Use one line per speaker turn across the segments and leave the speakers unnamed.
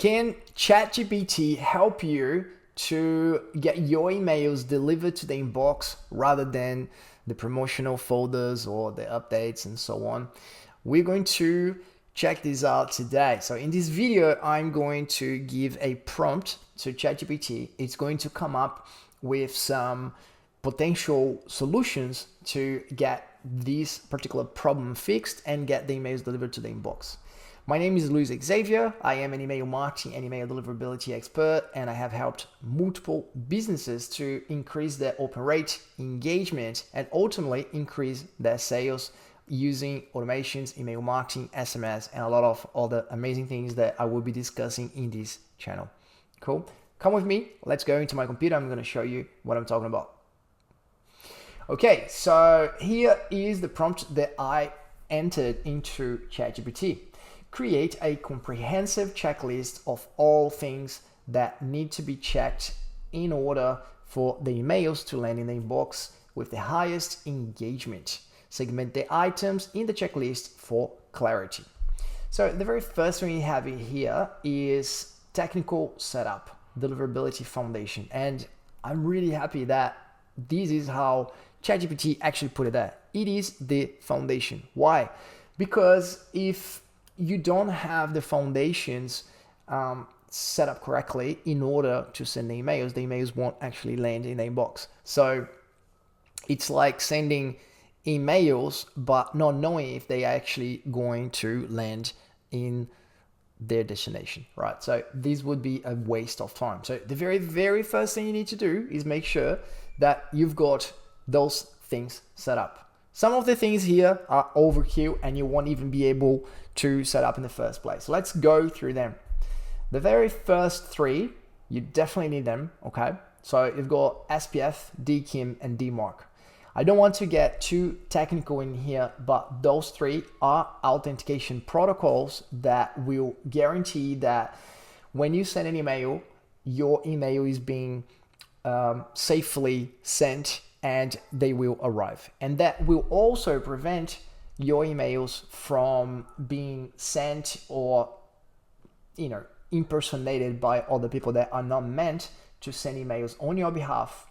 Can ChatGPT help you to get your emails delivered to the inbox rather than the promotional folders or the updates and so on? We're going to check this out today. So in this video, I'm going to give a prompt to ChatGPT. It's going to come up with some potential solutions to get this particular problem fixed and get the emails delivered to the inbox. My name is Luis Xavier. I am an email marketing and email deliverability expert, and I have helped multiple businesses to increase their open rate, engagement, and ultimately increase their sales using automations, email marketing, SMS, and a lot of other amazing things that I will be discussing in this channel. Cool. Come with me. Let's go into my computer. I'm going to show you what I'm talking about. Okay, so here is the prompt that I entered into ChatGPT. Create a comprehensive checklist of all things that need to be checked in order for the emails to land in the inbox with the highest engagement. Segment the items in the checklist for clarity. So the very first thing you have in here is technical setup, deliverability foundation. And I'm really happy that this is how ChatGPT actually put it there. It is the foundation. Why? Because if you don't have the foundations set up correctly in order to send the emails won't actually land in the inbox. So it's like sending emails but not knowing if they are actually going to land in their destination, right? So this would be a waste of time. So the very first thing you need to do is make sure that you've got those things set up. Some of the things here are overkill and you won't even be able to set up in the first place. So let's go through them. The very first three, you definitely need them, okay? So you've got SPF, DKIM, and DMARC. I don't want to get too technical in here, but those three are authentication protocols that will guarantee that when you send an email, your email is being safely sent and they will arrive. And that will also prevent your emails from being sent or, impersonated by other people that are not meant to send emails on your behalf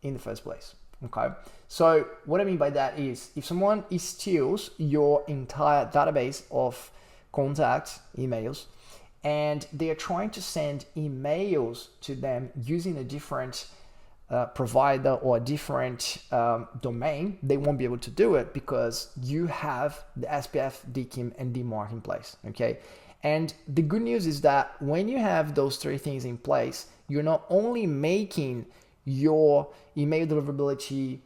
in the first place. Okay. So what I mean by that is if someone steals your entire database of contact emails and they are trying to send emails to them using a different provider or a different domain, they won't be able to do it because you have the SPF, DKIM, and DMARC in place. Okay. And the good news is that when you have those three things in place, you're not only making your email deliverability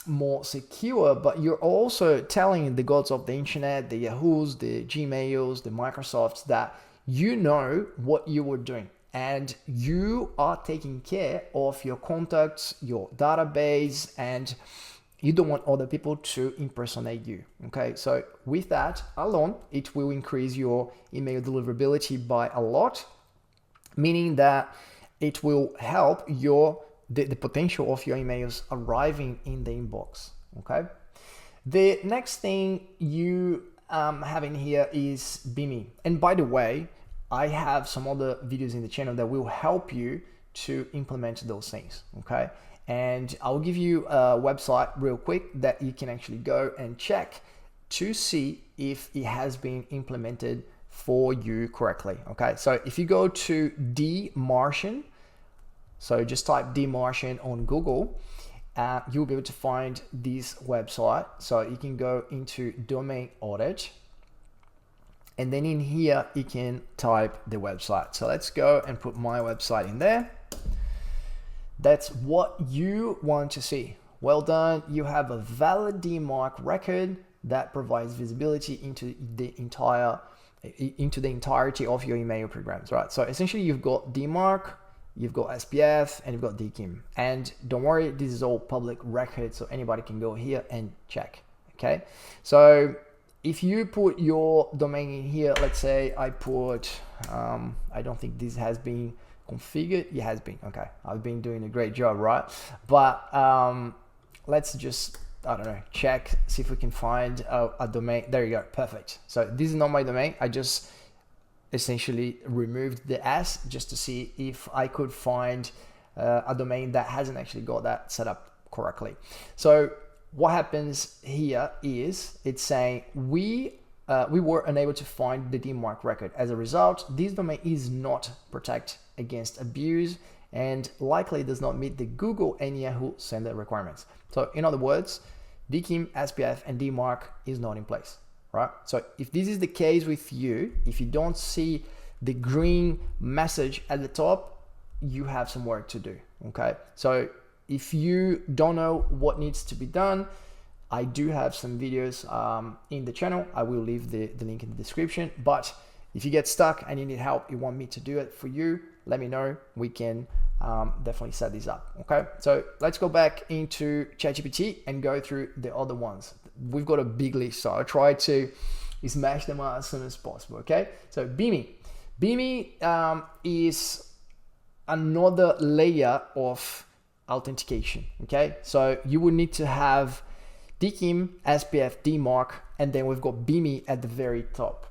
more secure, but you're also telling the gods of the internet, the Yahoos, the Gmails, the Microsofts, that you know what you were doing and you are taking care of your contacts, your database, and you don't want other people to impersonate you. Okay, so with that alone, it will increase your email deliverability by a lot, meaning that it will help the potential of your emails arriving in the inbox. Okay. The next thing you have in here is BIMI. And by the way, I have some other videos in the channel that will help you to implement those things. Okay. And I'll give you a website real quick that you can actually go and check to see if it has been implemented for you correctly. Okay. So if you go to DMartian, so just type DMartian on Google, you'll be able to find this website. So you can go into domain audit, and then in here, you can type the website. So let's go and put my website in there. That's what you want to see. Well done. You have a valid DMARC record that provides visibility into the entirety of your email programs, right? So essentially you've got DMARC, you've got SPF, and you've got DKIM. And don't worry, this is all public record, so anybody can go here and check, okay? So if you put your domain in here, let's say I put, I don't think this has been configured. It has been, okay. I've been doing a great job, right? But let's just, I don't know, check, see if we can find a domain. There you go, perfect. So this is not my domain. I just essentially removed the S just to see if I could find a domain that hasn't actually got that set up correctly. So what happens here is it's saying we were unable to find the DMARC record. As a result, this domain is not protected against abuse and likely does not meet the Google and Yahoo standard requirements. So in other words, DKIM, SPF, and DMARC is not in place, right? So if this is the case with you, if you don't see the green message at the top, you have some work to do, okay? So if you don't know what needs to be done, I do have some videos in the channel. I will leave the link in the description. But if you get stuck and you need help, you want me to do it for you, let me know. We can definitely set this up, okay? So let's go back into ChatGPT and go through the other ones. We've got a big list, so I'll try to smash them out as soon as possible, okay? So Beamy. Beamy is another layer of authentication, okay? So you would need to have DKIM, SPF, DMARC, and then we've got Beamy at the very top.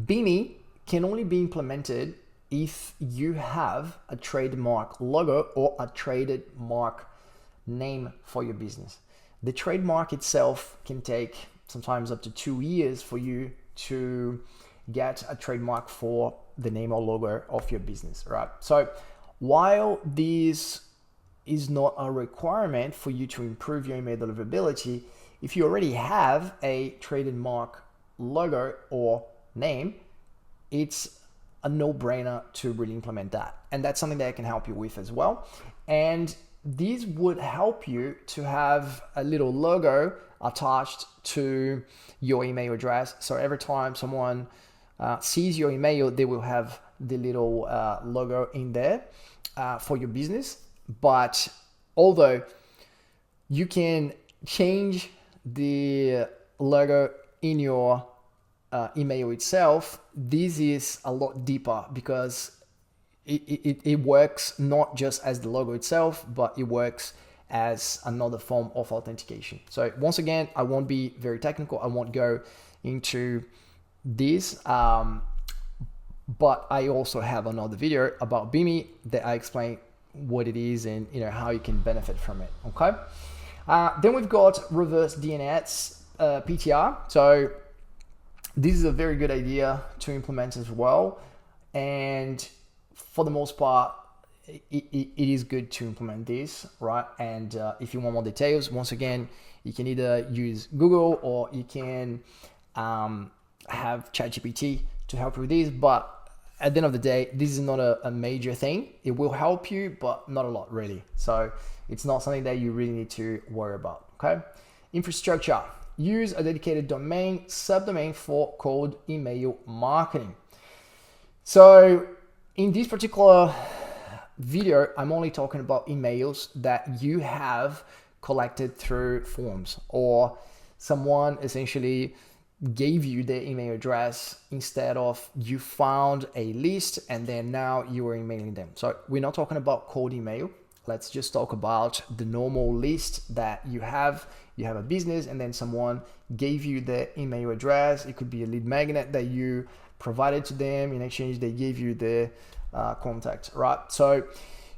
Beamy can only be implemented if you have a trademark logo or a trademark name for your business. The trademark itself can take sometimes up to 2 years for you to get a trademark for the name or logo of your business, right? So while this is not a requirement for you to improve your email deliverability, if you already have a trademark logo or name, it's a no-brainer to really implement that. And that's something that I can help you with as well. And this would help you to have a little logo attached to your email address. So every time someone sees your email, they will have the little logo in there for your business. But although you can change the logo in your email itself, this is a lot deeper because it works not just as the logo itself, but it works as another form of authentication. So once again, I won't be very technical. I won't go into this, but I also have another video about Beamy that I explain what it is and how you can benefit from it, okay? Then we've got reverse DNS PTR. So this is a very good idea to implement as well, and for the most part it is good to implement this, right? And if you want more details, once again, you can either use Google or you can have ChatGPT to help you with this. But at the end of the day, this is not a major thing. It will help you, but not a lot really. So it's not something that you really need to worry about, okay? Infrastructure. Use a dedicated domain, subdomain for cold email marketing. So in this particular video, I'm only talking about emails that you have collected through forms, or someone essentially gave you their email address instead of you found a list and then now you are emailing them. So we're not talking about cold email. Let's just talk about the normal list that you have. You have a business and then someone gave you their email address. It could be a lead magnet that you provided to them. In exchange, they gave you their contact, right? So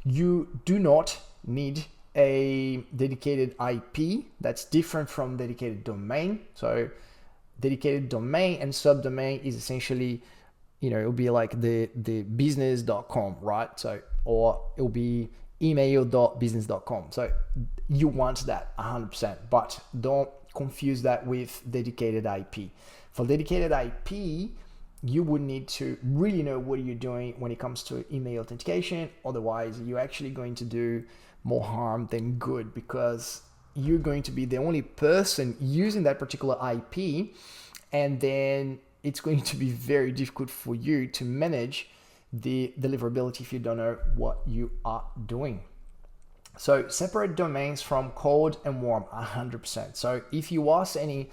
you do not need a dedicated IP. That's different from dedicated domain. So dedicated domain and subdomain is essentially, it'll be like the business.com, right? So, or it'll be email.business.com. So you want that 100%, but don't confuse that with dedicated IP. For dedicated IP, you would need to really know what you're doing when it comes to email authentication. Otherwise, you're actually going to do more harm than good, because you're going to be the only person using that particular IP, and then it's going to be very difficult for you to manage the deliverability if you don't know what you are doing. So separate domains from cold and warm 100%. So if you are sending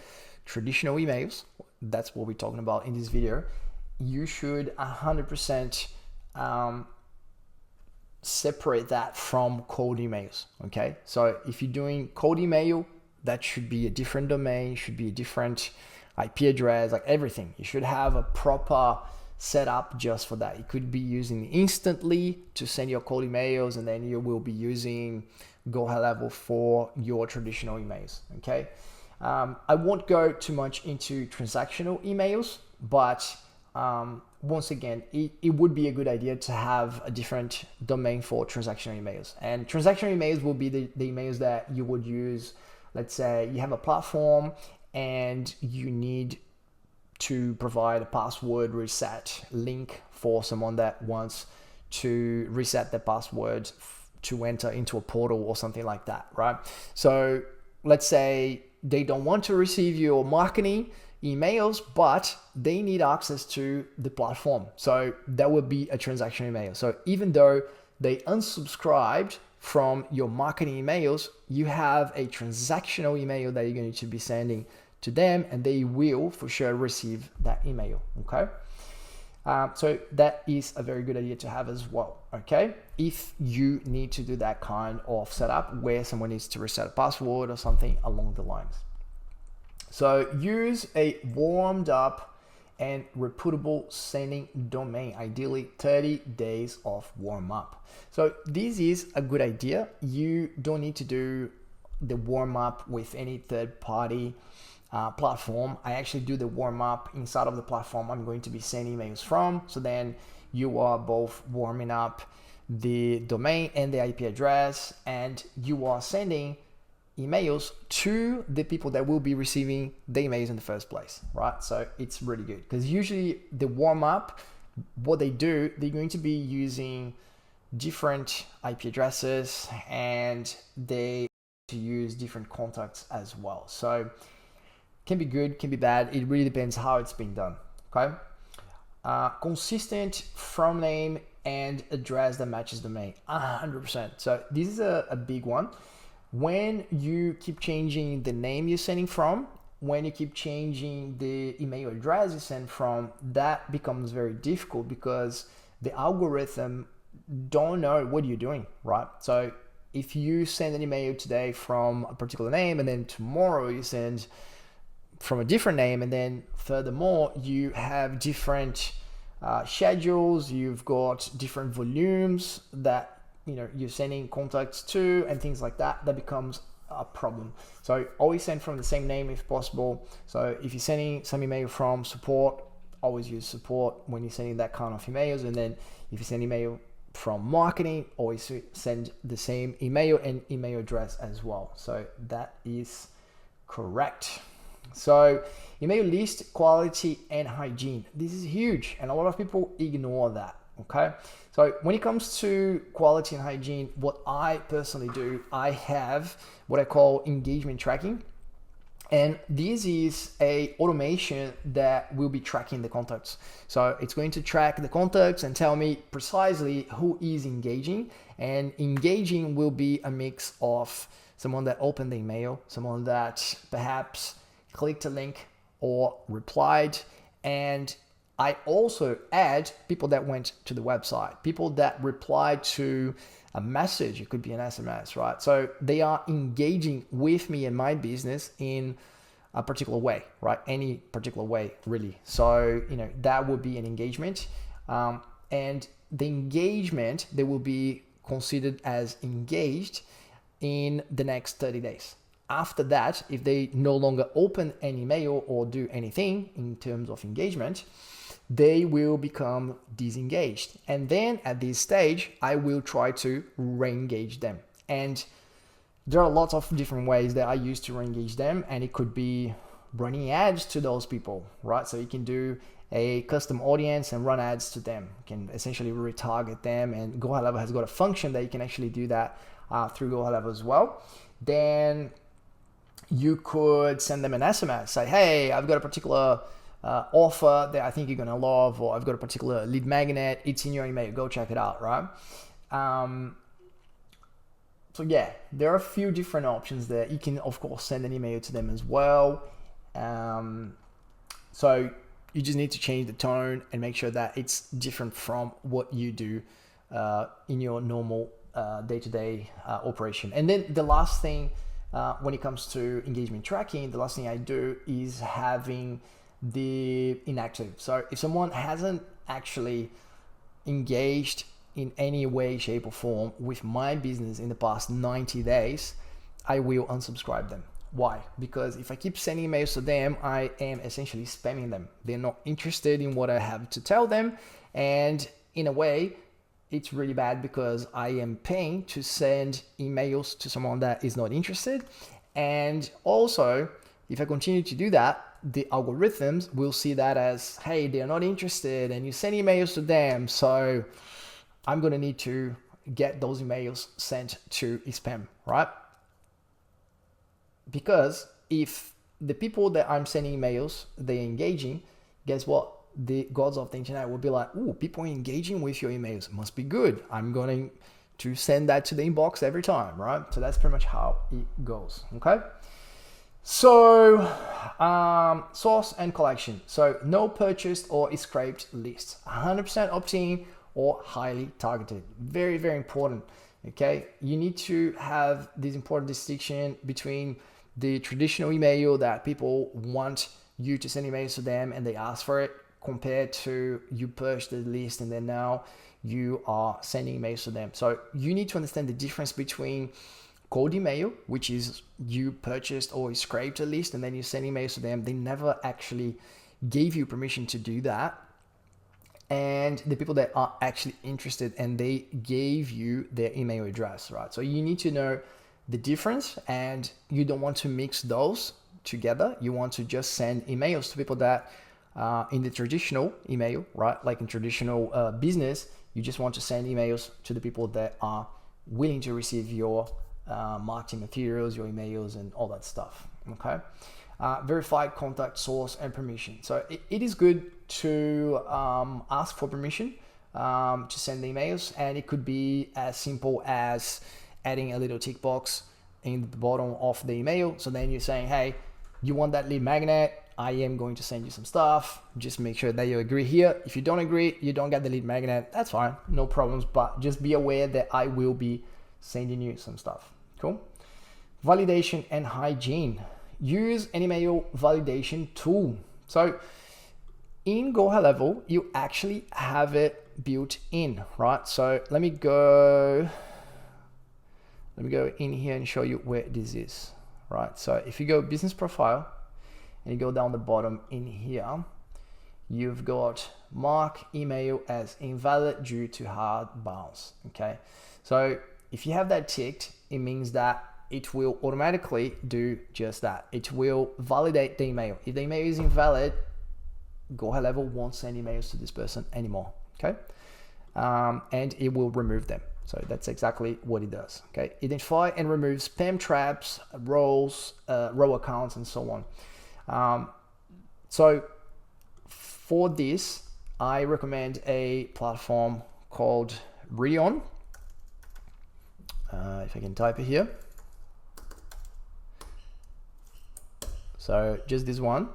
traditional emails, that's what we're talking about in this video, you should 100% separate that from cold emails, okay? So if you're doing cold email, that should be a different domain, should be a different IP address, like everything. You should have a proper set up just for that. You could be using instantly to send your cold emails, and then you will be using Go High Level for your traditional emails. Okay. I won't go too much into transactional emails, but once again, it would be a good idea to have a different domain for transactional emails. And transactional emails will be the emails that you would use. Let's say you have a platform and you need to provide a password reset link for someone that wants to reset their password to enter into a portal or something like that, right? So let's say they don't want to receive your marketing emails, but they need access to the platform. So that would be a transactional email. So even though they unsubscribed from your marketing emails, you have a transactional email that you're going to be sending to them, and they will for sure receive that email. Okay. So that is a very good idea to have as well. Okay. If you need to do that kind of setup where someone needs to reset a password or something along the lines. So use a warmed up and reputable sending domain, ideally 30 days of warm up. So this is a good idea. You don't need to do the warm up with any third party platform. I actually do the warm up inside of the platform I'm going to be sending emails from. So then you are both warming up the domain and the IP address, and you are sending emails to the people that will be receiving the emails in the first place, right? So it's really good because usually the warm up, what they do, they're going to be using different IP addresses and they to use different contacts as well. So can be good, can be bad. It really depends how it's being done. Okay. Consistent from name and address that matches domain, 100%. So this is a big one. When you keep changing the name you're sending from, when you keep changing the email address you send from, that becomes very difficult because the algorithm don't know what you're doing, right? So if you send an email today from a particular name and then tomorrow you send from a different name, and then furthermore you have different schedules, you've got different volumes that you're sending contacts to and things like that, that becomes a problem. So always send from the same name if possible. So if you're sending some email from support, always use support when you're sending that kind of emails. And then if you send email from marketing, always send the same email and email address as well. So that is correct. So email list quality and hygiene. This is huge and a lot of people ignore that. Okay. So when it comes to quality and hygiene, what I personally do, I have what I call engagement tracking. And this is a automation that will be tracking the contacts. So it's going to track the contacts and tell me precisely who is engaging. And engaging will be a mix of someone that opened the email, someone that perhaps clicked a link or replied, and I also add people that went to the website, people that replied to a message. It could be an SMS, right? So they are engaging with me and my business in a particular way, right? Any particular way, really. So, that would be an engagement. And the engagement, they will be considered as engaged in the next 30 days. After that, if they no longer open any mail or do anything in terms of engagement, they will become disengaged. And then at this stage, I will try to re-engage them. And there are lots of different ways that I use to re-engage them. And it could be running ads to those people, right? So you can do a custom audience and run ads to them. You can essentially retarget them. And Go High Level has got a function that you can actually do that through Go High Level as well. Then you could send them an SMS, say, hey, I've got a particular offer that I think you're gonna love, or I've got a particular lead magnet, it's in your email, go check it out, right? So yeah, there are a few different options there. You can of course send an email to them as well. So you just need to change the tone and make sure that it's different from what you do in your normal day-to-day operation. And then the last thing, when it comes to engagement tracking, the last thing I do is having the inactive. So if someone hasn't actually engaged in any way, shape, or form with my business in the past 90 days, I will unsubscribe them. Why? Because if I keep sending emails to them, I am essentially spamming them. They're not interested in what I have to tell them. And in a way, it's really bad because I am paying to send emails to someone that is not interested. And also, if I continue to do that, the algorithms will see that as, hey, they're not interested and you send emails to them. So I'm going to need to get those emails sent to spam, right? Because if the people that I'm sending emails, they're engaging, guess what? The gods of the internet will be like, oh, people are engaging with your emails. Must be good. I'm going to send that to the inbox every time, right? So that's pretty much how it goes, okay? So source and collection. So no purchased or scraped lists, 100% opt-in or highly targeted. Very, very important, okay? You need to have this important distinction between the traditional email that people want you to send emails to them and they ask for it, compared to you purchase the list and then now you are sending emails to them. So you need to understand the difference between cold email, which is you purchased or scraped a list and then you send emails to them. They never actually gave you permission to do that. And the people that are actually interested and they gave you their email address, right? So you need to know the difference and you don't want to mix those together. You want to just send emails to people that in the traditional email, right? Like in traditional business, you just want to send emails to the people that are willing to receive your marketing materials, your emails, and all that stuff. Okay. Verified contact source and permission. So it is good to ask for permission to send the emails, and it could be as simple as adding a little tick box in the bottom of the email. So then you're saying, hey, you want that lead magnet? I am going to send you some stuff. Just make sure that you agree here. If you don't agree, you don't get the lead magnet. That's fine, no problems. But just be aware that I will be sending you some stuff. Cool. Validation and hygiene. Use an email validation tool. So in Go High Level, you actually have it built in, right? So let me go in here and show you where this is, right? So if you go business profile and you go down the bottom in here, you've got mark email as invalid due to hard bounce, okay? So if you have that ticked, it means that it will automatically do just that. It will validate the email. If the email is invalid, Go High Level won't send emails to this person anymore, okay? And it will remove them. So that's exactly what it does, okay? Identify and remove spam traps, roles, row accounts, and so on. So for this, I recommend a platform called Rion. If I can type it here. So just this one,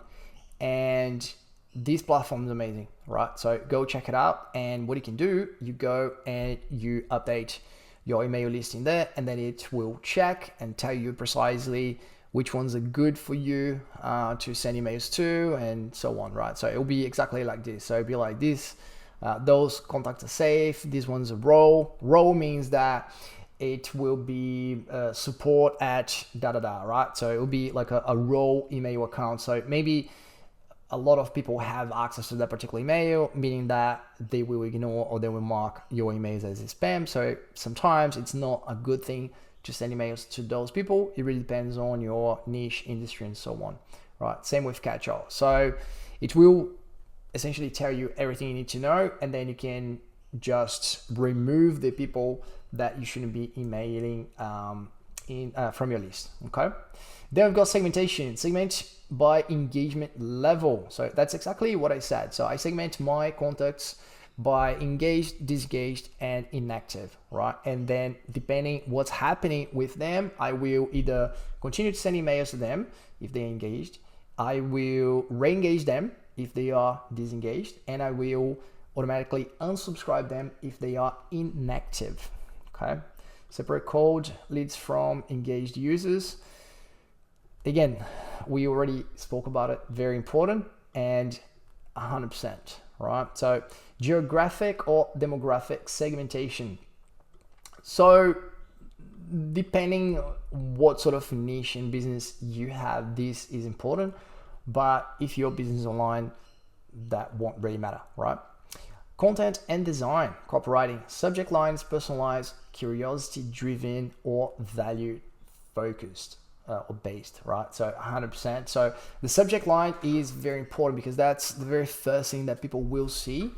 and this platform is amazing, right? So go check it out, and what you can do, you go and you update your email list in there, and then it will check and tell you precisely which ones are good for you to send emails to, and so on, right? So it'll be exactly like this. So it'll be like this, those contacts are safe, this one's a row. Row means that it will be support at right? So it will be like a row email account. So maybe a lot of people have access to that particular email, meaning that they will ignore or they will mark your emails as spam. So sometimes it's not a good thing to send emails to those people. It really depends on your niche, industry, and so on, right? Same with catch-all. So it will essentially tell you everything you need to know, and then you can just remove the people that you shouldn't be emailing from your list, okay? Then we've got segmentation. Segment by engagement level. So that's exactly what I said. So I segment my contacts by engaged, disengaged, and inactive, right? And then depending what's happening with them, I will either continue to send emails to them if they're engaged, I will re-engage them if they are disengaged, and I will automatically unsubscribe them if they are inactive, okay? Separate cold leads from engaged users. Again, we already spoke about it, very important, and 100%, right? So geographic or demographic segmentation. So depending what sort of niche in business you have, this is important. But if your business is online, that won't really matter, right? Content and design, copywriting, subject lines, personalized, curiosity driven, or value focused or based, right? So 100%. So the subject line is very important because that's the very first thing that people will see.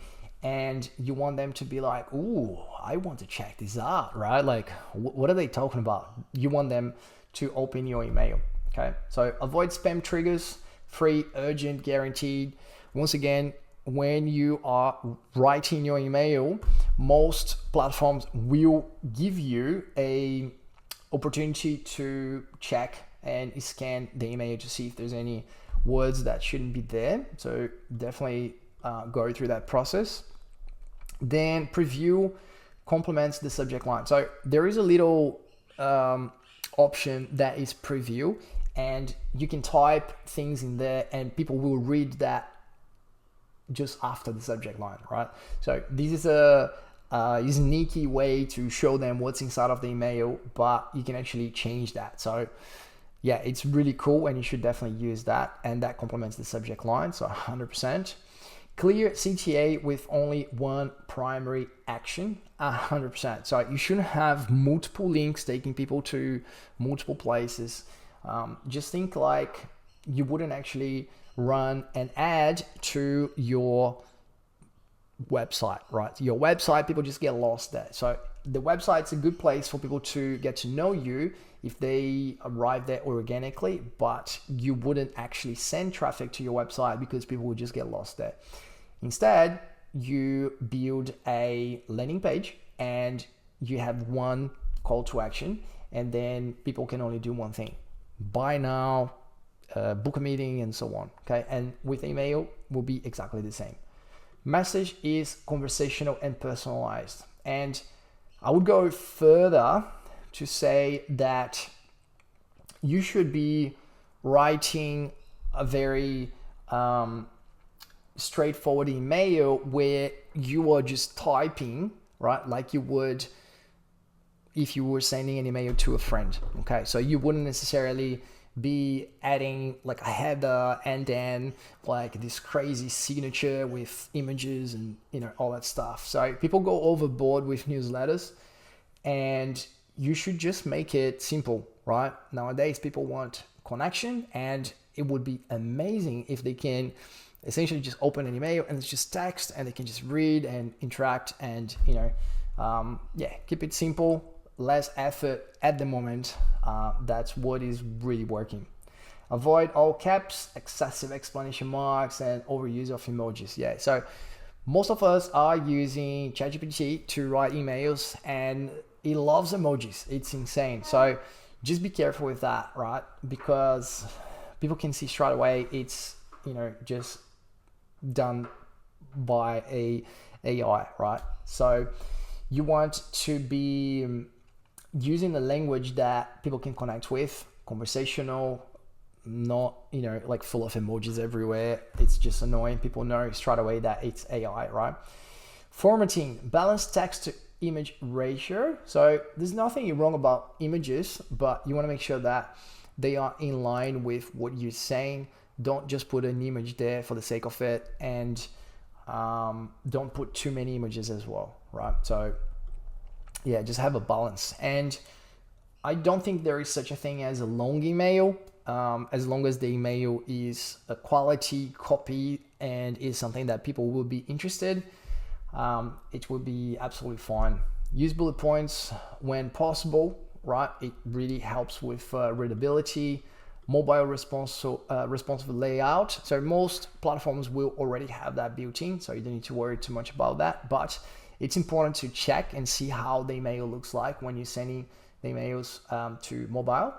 And you want them to be like, ooh, I want to check this out, right? Like, what are they talking about? You want them to open your email, okay? So avoid spam triggers, free, urgent, guaranteed. Once again, when you are writing your email, most platforms will give you a opportunity to check and scan the email to see if there's any words that shouldn't be there. So definitely go through that process. Then preview complements the subject line. So there is a little option that is preview, and you can type things in there and people will read that just after the subject line, right? So this is a sneaky way to show them what's inside of the email, but you can actually change that. So yeah, it's really cool and you should definitely use that, and that complements the subject line, so 100%. Clear CTA with only one primary action, 100%. So you shouldn't have multiple links taking people to multiple places. Just think like you wouldn't actually run an ad to your website, right? Your website, people just get lost there. So the website's a good place for people to get to know you if they arrive there organically, but you wouldn't actually send traffic to your website because people would just get lost there. Instead, you build a landing page and you have one call to action, and then people can only do one thing: buy now, book a meeting, and so on. Okay, and with email will be exactly the same. Message is conversational and personalized, and I would go further to say that you should be writing a very straightforward email where you are just typing, right, like you would if you were sending an email to a friend. Okay, so you wouldn't necessarily be adding like a header and then like this crazy signature with images and all that stuff. So people go overboard with newsletters, and you should just make it simple, right? Nowadays people want connection, and it would be amazing if they can essentially just open an email and it's just text and they can just read and interact and keep it simple, less effort at the moment. That's what is really working. Avoid all caps, excessive exclamation marks, and overuse of emojis. Yeah, so most of us are using ChatGPT to write emails, and it loves emojis. It's insane. So just be careful with that, right? Because people can see straight away it's just done by a AI, right? So you want to be using the language that people can connect with, conversational, not like full of emojis everywhere. It's just annoying. People know straight away that it's AI, right? Formatting, balanced text to image ratio. So there's nothing wrong about images, but you want to make sure that they are in line with what you're saying. Don't just put an image there for the sake of it, and don't put too many images as well, right? So yeah, just have a balance. And I don't think there is such a thing as a long email, as long as the email is a quality copy and is something that people will be interested. It will be absolutely fine. Use bullet points when possible, right? It really helps with readability. Mobile responsive layout. So most platforms will already have that built in, so you don't need to worry too much about that. But it's important to check and see how the email looks like when you're sending the emails to mobile.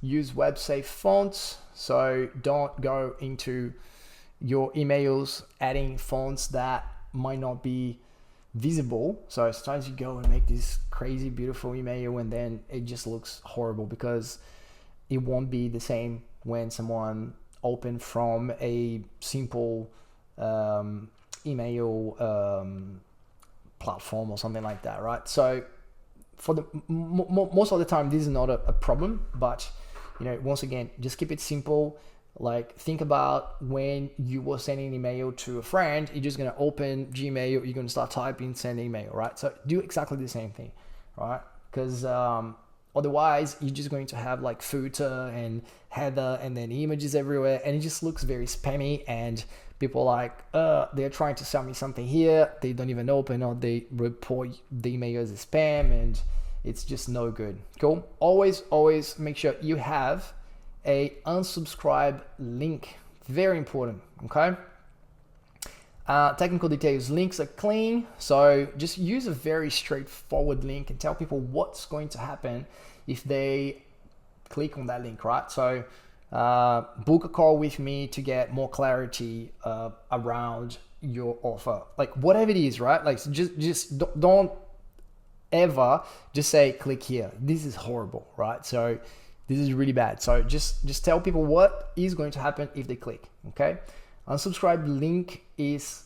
Use web safe fonts. So don't go into your emails adding fonts that might not be visible. So sometimes you go and make this crazy beautiful email and then it just looks horrible because it won't be the same when someone open from a simple email platform or something like that, right? So for the most of the time, this is not a problem, but once again, just keep it simple. Like, think about when you were sending an email to a friend, you're just gonna open Gmail, you're gonna start typing, send email, right? So do exactly the same thing, right? Because otherwise, you're just going to have like footer and header and then images everywhere, and it just looks very spammy, and people are like, they're trying to sell me something here, they don't even open, or they report the email as a spam, and it's just no good. Cool. Always make sure you have a unsubscribe link. Very important. Okay. Technical details, links are clean, so just use a very straightforward link and tell people what's going to happen if they click on that link, right? So book a call with me to get more clarity around your offer, like whatever it is, right? Like, just don't ever just say click here. This is horrible, right? So this is really bad. So just tell people what is going to happen if they click. Okay. Unsubscribe link it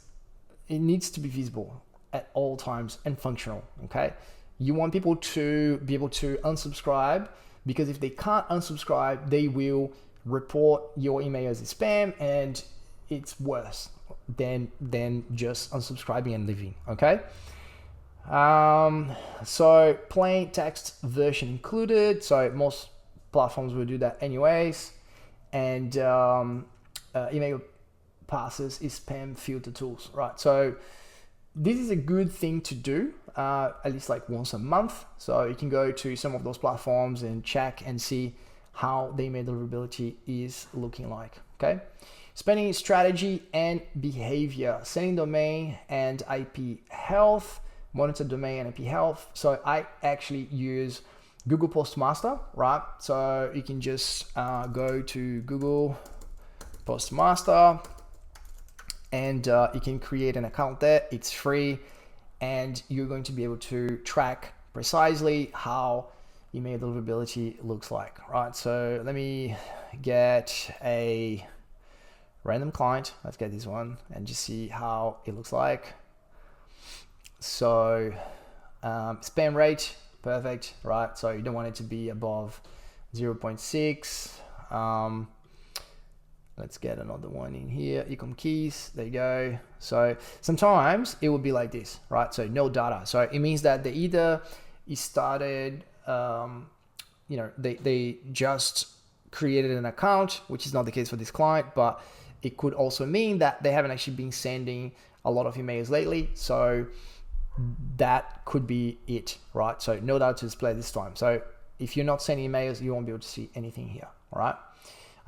needs to be visible at all times and functional. Okay. You want people to be able to unsubscribe, because if they can't unsubscribe, they will report your email as a spam, and it's worse than just unsubscribing and leaving. Okay. So plain text version included. So most platforms will do that anyways. And email passes is spam filter tools, right? So this is a good thing to do at least like once a month. So you can go to some of those platforms and check and see how the email deliverability is looking like. Okay. Spending strategy and behavior, setting domain and IP health, monitor domain and IP health. So I actually use Google Postmaster, right? So you can just go to Google Postmaster, and you can create an account there. It's free, and you're going to be able to track precisely how email deliverability looks like, right? So let me get a random client. Let's get this one and just see how it looks like. So spam rate, perfect, right? So you don't want it to be above 0.6. Let's get another one in here. Ecom keys, there you go. So sometimes it will be like this, right? So no data. So it means that they either started, they just created an account, which is not the case for this client, but it could also mean that they haven't actually been sending a lot of emails lately. So that could be it, right? So no data to display this time. So if you're not sending emails, you won't be able to see anything here, all right?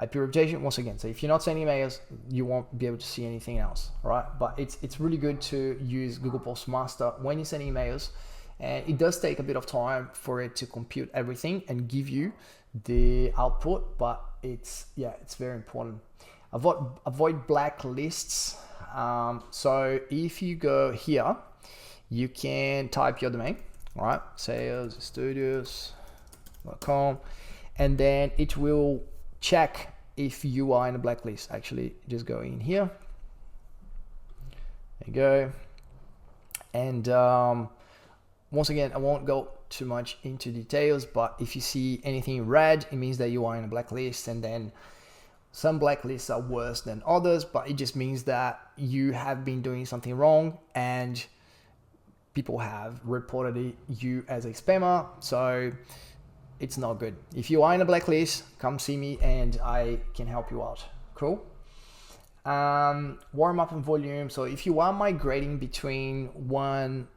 IP reputation, once again, so if you're not sending emails, you won't be able to see anything else, right? But it's really good to use Google Postmaster when you send emails, and it does take a bit of time for it to compute everything and give you the output, but it's very important. Avoid blacklists. So if you go here, you can type your domain, all right? salesstudios.com, and then it will check if you are in a blacklist. Actually, just go in here. There you go. And once again, I won't go too much into details, but if you see anything red, it means that you are in a blacklist. And then some blacklists are worse than others, but it just means that you have been doing something wrong and people have reported you as a spammer. So it's not good. If you are in a blacklist, come see me and I can help you out. Cool. Warm up and volume. So if you are migrating between one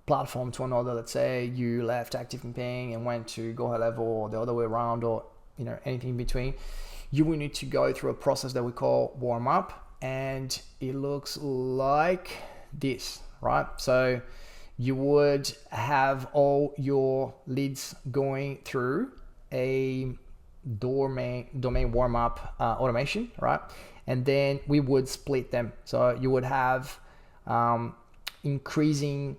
platform to another, let's say you left ActiveCampaign and went to Go High Level, or the other way around, or anything in between, you will need to go through a process that we call warm up, and it looks like this, right? So you would have all your leads going through a domain warm-up automation, right? And then we would split them. So you would have increasing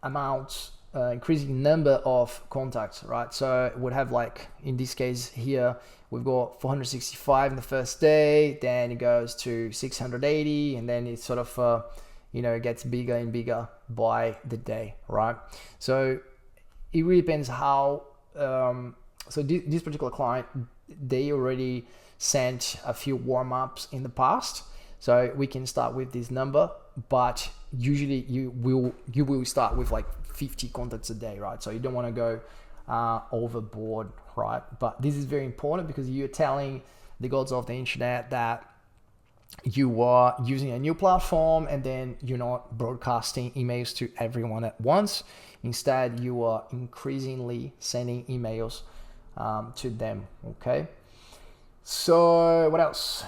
amounts increasing number of contacts, right? So we'd have, like in this case here, we've got 465 in the first day, then it goes to 680, and then it sort of it gets bigger and bigger by the day, right? So it really depends how. So this particular client, they already sent a few warm-ups in the past, so we can start with this number, but usually you will start with like 50 contacts a day, right? So you don't want to go overboard, right? But this is very important because you're telling the gods of the internet that you are using a new platform, and then you're not broadcasting emails to everyone at once. Instead, you are increasingly sending emails to them. Okay, so what else?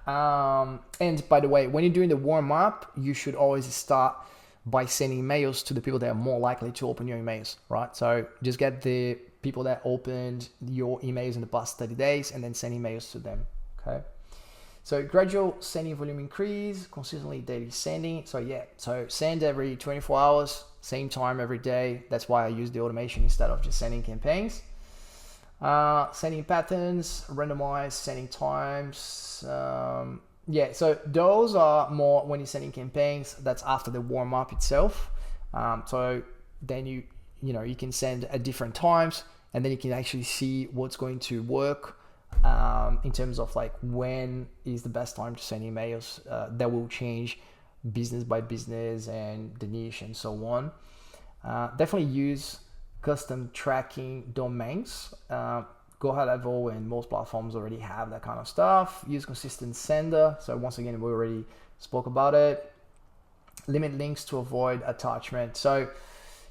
And by the way, when you're doing the warm-up, you should always start by sending emails to the people that are more likely to open your emails, right? So just get the people that opened your emails in the past 30 days and then send emails to them. Okay, so gradual sending volume increase, consistently daily sending. So yeah, so send every 24 hours, same time every day. That's why I use the automation instead of just sending campaigns. Sending patterns, randomized sending times. Yeah, so those are more when you're sending campaigns. That's after the warm up itself. So then you can send at different times, and then you can actually see what's going to work in terms of like when is the best time to send emails. That will change business by business and the niche and so on. Definitely use custom tracking domains. Go high level, and most platforms already have that kind of stuff. Use consistent sender. So once again, we already spoke about it. Limit links to avoid attachment. So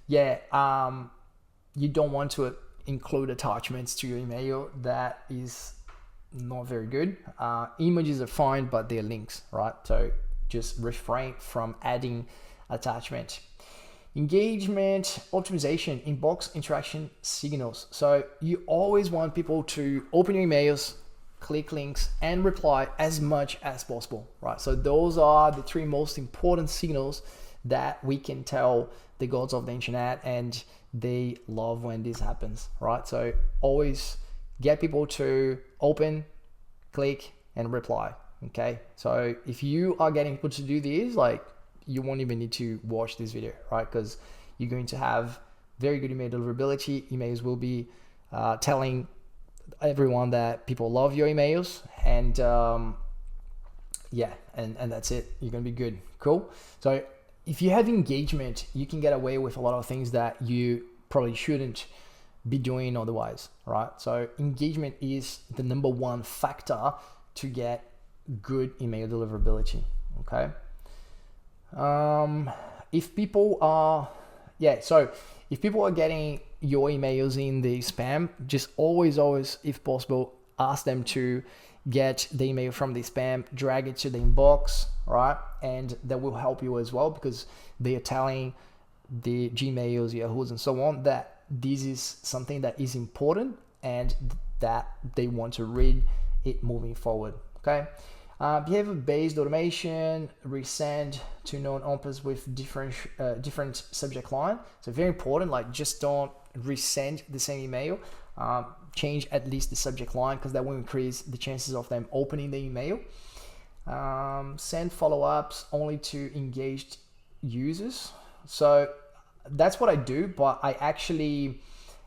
yeah, you don't want to include attachments to your email. That is not very good. Images are fine, but they're links, right? So just refrain from adding attachment. Engagement, optimization, inbox interaction signals. So you always want people to open your emails, click links, and reply as much as possible, right? So those are the three most important signals that we can tell the gods of the internet, and they love when this happens, right? So always get people to open, click, and reply. Okay, so if you are getting people to do this, like, you won't even need to watch this video, right? Because you're going to have very good email deliverability. Emails will be telling everyone that people love your emails, and yeah, and that's it. You're gonna be good. Cool. So if you have engagement, you can get away with a lot of things that you probably shouldn't be doing otherwise, right? So engagement is the number one factor to get good email deliverability. Okay. If people are getting your emails in the spam, just always, if possible, ask them to get the email from the spam, drag it to the inbox, right? And that will help you as well, because they are telling the Gmails, Yahoos, and so on that this is something that is important and that they want to read it moving forward. Okay. Behavior-based automation, resend to known opens with different subject line. So very important, like, just don't resend the same email. Change at least the subject line, because that will increase the chances of them opening the email. Send follow-ups only to engaged users. So that's what I do, but I actually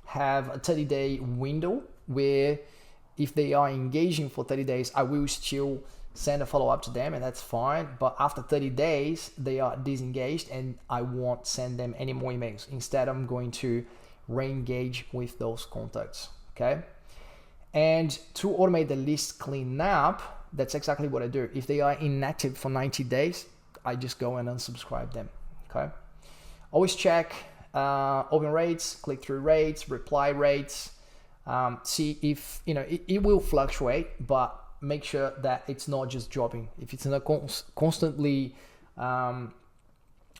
have a 30-day window where if they are engaging for 30 days, I will still send a follow-up to them, and that's fine. But after 30 days, they are disengaged, and I won't send them any more emails. Instead, I'm going to re-engage with those contacts. Okay. And to automate the list cleanup, that's exactly what I do. If they are inactive for 90 days, I just go and unsubscribe them. Okay. Always check open rates, click-through rates, reply rates. See if, it will fluctuate, but make sure that it's not just dropping. If it's in a constantly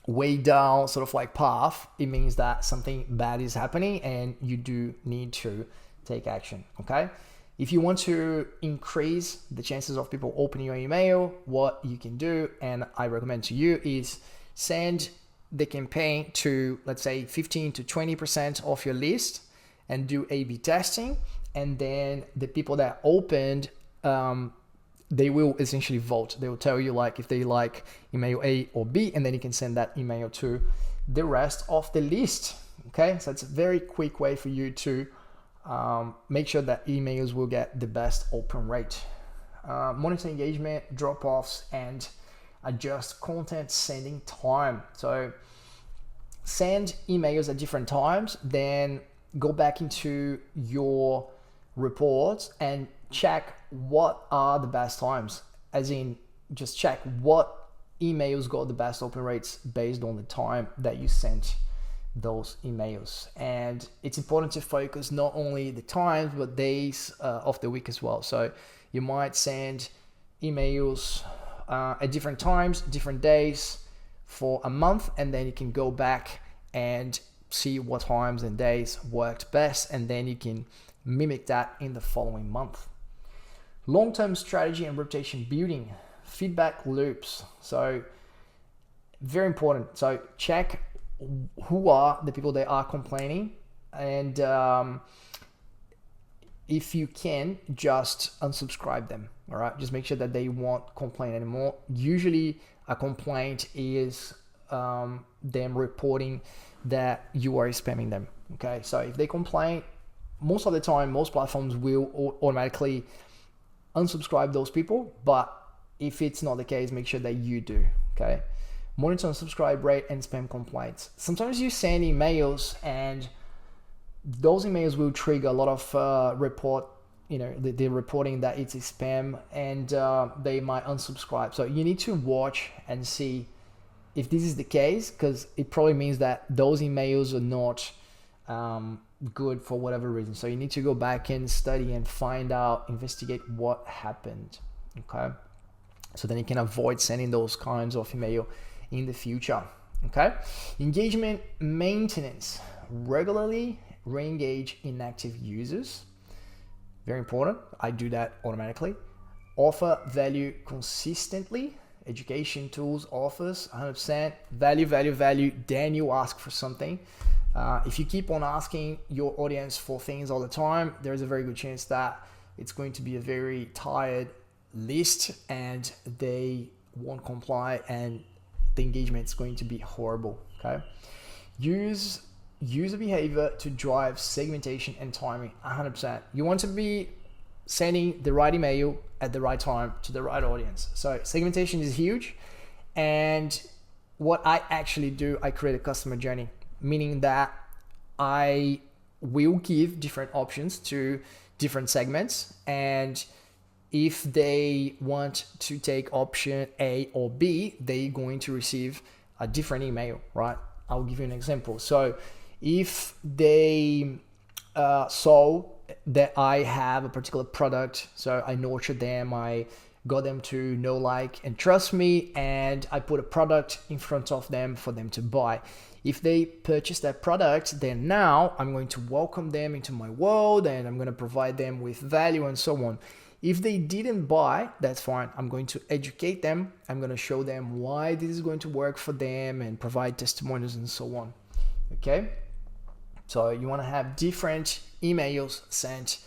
way down sort of like path, it means that something bad is happening and you do need to take action. Okay. If you want to increase the chances of people opening your email, what you can do, and I recommend to you, is send the campaign to, let's say, 15 to 20% of your list and do A/B testing. And then the people that opened, they will essentially vote. They will tell you like if they like email A or B, and then you can send that email to the rest of the list. Okay, so it's a very quick way for you to make sure that emails will get the best open rate. Monitor engagement, drop-offs, and adjust content sending time. So send emails at different times, then go back into your reports and check what are the best times, as in just check what emails got the best open rates based on the time that you sent those emails. And it's important to focus not only the times but days of the week as well. So you might send emails at different times, different days for a month, and then you can go back and see what times and days worked best, and then you can mimic that in the following month. Long-term strategy and reputation building, feedback loops. So very important. So check who are the people that are complaining, and if you can, just unsubscribe them. All right, just make sure that they won't complain anymore. Usually a complaint is them reporting that you are spamming them. Okay, so if they complain, most of the time most platforms will automatically unsubscribe those people, but if it's not the case, make sure that you do. Okay, monitor unsubscribe rate and spam complaints. Sometimes you send emails and those emails will trigger a lot of they're reporting that it's a spam, and they might unsubscribe. So you need to watch and see if this is the case, because it probably means that those emails are not good for whatever reason. So you need to go back and study and find out, investigate what happened. Okay, so then you can avoid sending those kinds of email in the future. Okay, engagement maintenance, regularly re-engage inactive users. Very important. I do that automatically. Offer value consistently. Education tools, offers, 100%. Value. Then you ask for something. If you keep on asking your audience for things all the time, there's a very good chance that it's going to be a very tired list and they won't comply, and the engagement is going to be horrible. Okay. Use user behavior to drive segmentation and timing, 100%. You want to be sending the right email at the right time to the right audience. So segmentation is huge. And what I actually do, I create a customer journey, meaning that I will give different options to different segments. And if they want to take option A or B, they're going to receive a different email, right? I'll give you an example. So if they saw that I have a particular product, so I nurtured them, I got them to know, like, and trust me, and I put a product in front of them for them to buy. If they purchase that product, then now I'm going to welcome them into my world and I'm going to provide them with value and so on. If they didn't buy, that's fine. I'm going to educate them. I'm going to show them why this is going to work for them and provide testimonials and so on. Okay? So you want to have different emails sent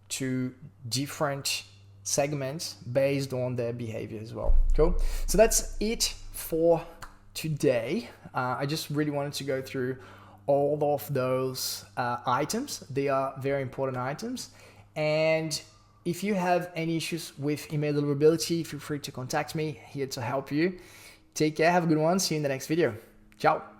to different segments based on their behavior as well. Cool. So that's it for today. I just really wanted to go through all of those items. They are very important items. And if you have any issues with email deliverability, feel free to contact me. Here to help you. Take care. Have a good one. See you in the next video. Ciao.